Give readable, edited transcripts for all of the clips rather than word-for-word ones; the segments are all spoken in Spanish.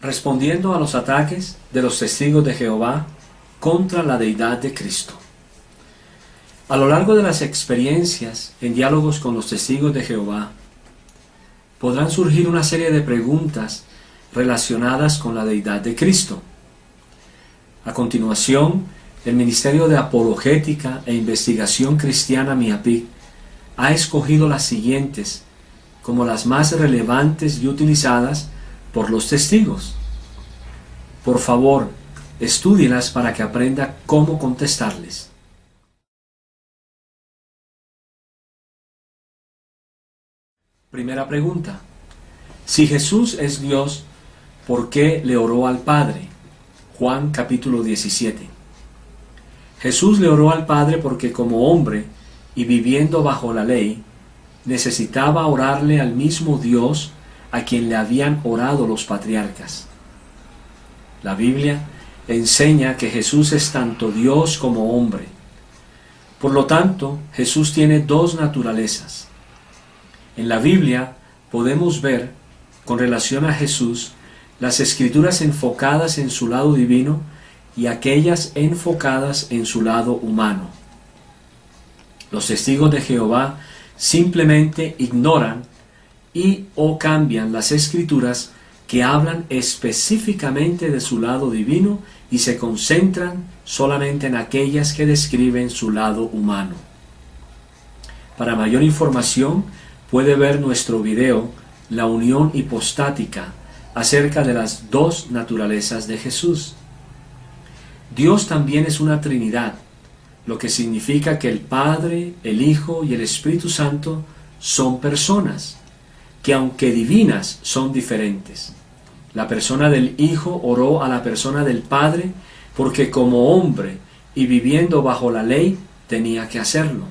respondiendo a los ataques de los testigos de Jehová contra la deidad de Cristo. A lo largo de las experiencias en diálogos con los testigos de Jehová, podrán surgir una serie de preguntas relacionadas con la deidad de Cristo. A continuación, el Ministerio de Apologética e Investigación Cristiana MIAPIC ha escogido las siguientes como las más relevantes y utilizadas por los testigos. Por favor, estúdielas para que aprenda cómo contestarles. Primera pregunta. Si Jesús es Dios, ¿por qué le oró al Padre? Juan capítulo 17. Jesús le oró al Padre porque como hombre y viviendo bajo la ley, necesitaba orarle al mismo Dios a quien le habían orado los patriarcas. La Biblia enseña que Jesús es tanto Dios como hombre. Por lo tanto, Jesús tiene dos naturalezas. En la Biblia podemos ver, con relación a Jesús, las escrituras enfocadas en su lado divino y aquellas enfocadas en su lado humano. Los testigos de Jehová simplemente ignoran y o cambian las escrituras que hablan específicamente de su lado divino y se concentran solamente en aquellas que describen su lado humano. Para mayor información, puede ver nuestro video La unión hipostática acerca de las dos naturalezas de Jesús. Dios también es una Trinidad, lo que significa que el Padre, el Hijo y el Espíritu Santo son personas, que aunque divinas son diferentes. La persona del Hijo oró a la persona del Padre porque como hombre y viviendo bajo la ley tenía que hacerlo.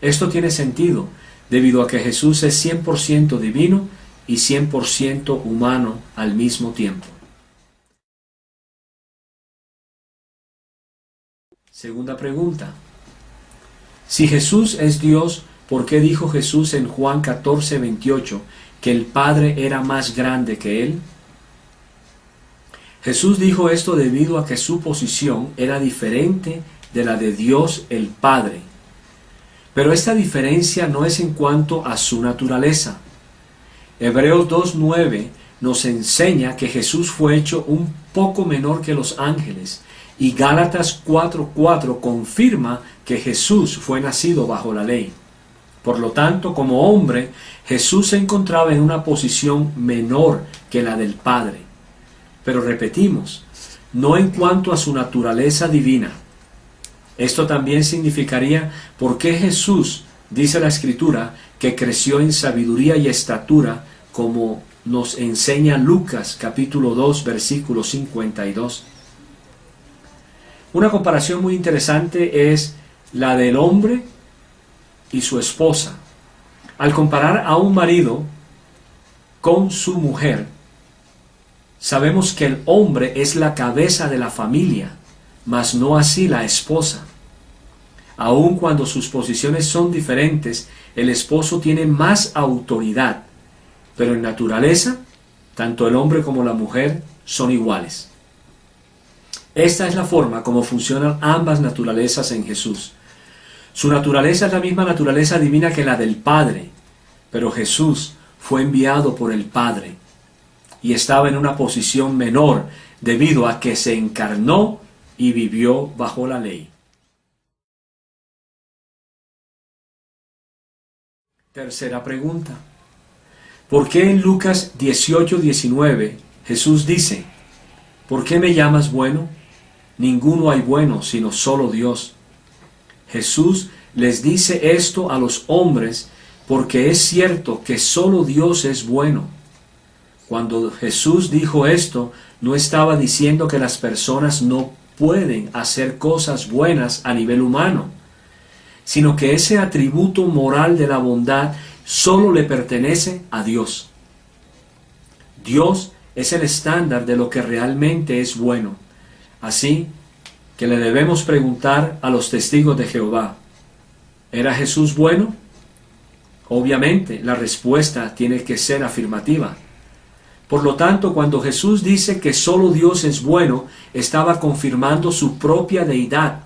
Esto tiene sentido debido a que Jesús es 100% divino y 100% humano al mismo tiempo. Segunda pregunta. Si Jesús es Dios, ¿por qué dijo Jesús en Juan 14:28 que el Padre era más grande que Él? Jesús dijo esto debido a que su posición era diferente de la de Dios el Padre. Pero esta diferencia no es en cuanto a su naturaleza. Hebreos 2:9 nos enseña que Jesús fue hecho un poco menor que los ángeles, y Gálatas 4:4 confirma que Jesús fue nacido bajo la ley. Por lo tanto, como hombre, Jesús se encontraba en una posición menor que la del Padre. Pero repetimos, no en cuanto a su naturaleza divina. Esto también significaría por qué Jesús, dice la Escritura, que creció en sabiduría y estatura, como nos enseña Lucas capítulo 2, versículo 52. Una comparación muy interesante es la del hombre y su esposa. Al comparar a un marido con su mujer, sabemos que el hombre es la cabeza de la familia, mas no así la esposa. Aun cuando sus posiciones son diferentes, el esposo tiene más autoridad, pero en naturaleza, tanto el hombre como la mujer son iguales. Esta es la forma como funcionan ambas naturalezas en Jesús. Su naturaleza es la misma naturaleza divina que la del Padre, pero Jesús fue enviado por el Padre y estaba en una posición menor debido a que se encarnó y vivió bajo la ley. Tercera pregunta. ¿Por qué en Lucas 18:19 Jesús dice: ¿por qué me llamas bueno? Ninguno hay bueno sino solo Dios. Jesús les dice esto a los hombres porque es cierto que solo Dios es bueno. Cuando Jesús dijo esto, no estaba diciendo que las personas no pueden hacer cosas buenas a nivel humano, sino que ese atributo moral de la bondad solo le pertenece a Dios. Dios es el estándar de lo que realmente es bueno. Así que le debemos preguntar a los testigos de Jehová: ¿era Jesús bueno? Obviamente, la respuesta tiene que ser afirmativa. Por lo tanto, cuando Jesús dice que solo Dios es bueno, estaba confirmando su propia deidad,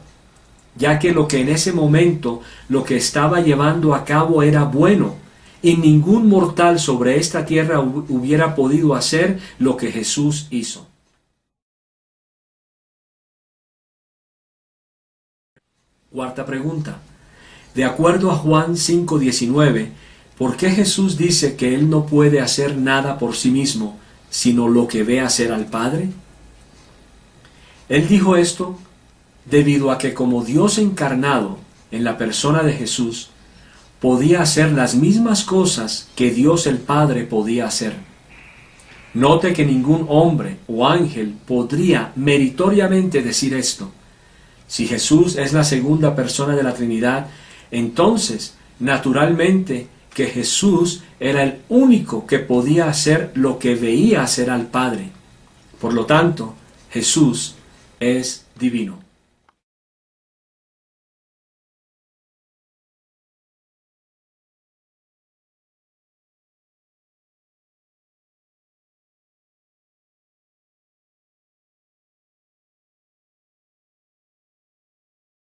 ya que lo que en ese momento lo que estaba llevando a cabo era bueno, y ningún mortal sobre esta tierra hubiera podido hacer lo que Jesús hizo. Cuarta pregunta. De acuerdo a Juan 5:19, ¿por qué Jesús dice que Él no puede hacer nada por sí mismo, sino lo que ve hacer al Padre? Él dijo esto debido a que como Dios encarnado en la persona de Jesús, podía hacer las mismas cosas que Dios el Padre podía hacer. Note que ningún hombre o ángel podría meritoriamente decir esto. Si Jesús es la segunda persona de la Trinidad, entonces, naturalmente, que Jesús era el único que podía hacer lo que veía hacer al Padre. Por lo tanto, Jesús es divino.